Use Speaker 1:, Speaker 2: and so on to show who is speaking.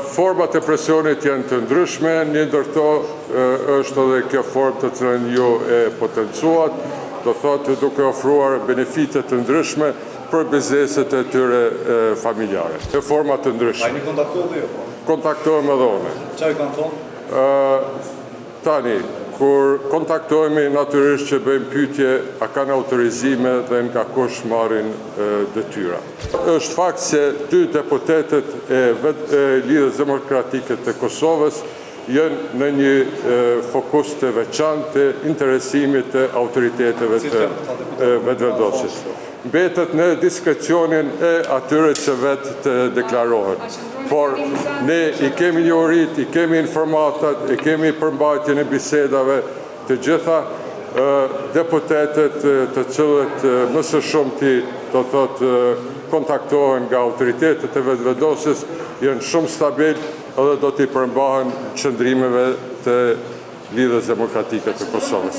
Speaker 1: Format e presionit janë të ndryshme, një ndër to është edhe kjo formë të cilën ju e potencuat, do thotë duke ofruar benefitet të ndryshme për bizneset e tyre familjare. Të format të ndryshme.
Speaker 2: A jeni kontaktuar dhe jo?
Speaker 1: Kontaktohem edhe one.
Speaker 2: Çfarë kanë thonë?
Speaker 1: Tani, kur kontaktohemi natyrisht që bëjmë pyetje a kanë autorizime dhe nga kush marrin detyra. Është fakt se 2 deputetët e Lidhjes Demokratike të Kosovës janë në një fokus të veçantë të interesimit të autoriteteve të vetëvendosis. Mbetet në diskrecionin e atyre që vetë të deklarohen. Por ne i kemi njohurit, i kemi informatat, i kemi përmbajtjen e bisedave të gjitha deputetet të cilët më së shumti do thotë kontaktohen nga autoritetet e vetëvendosis janë shumë stabil edhe do t'i përmbahen qëndrimeve të Lidhjes Demokratike të Kosovës.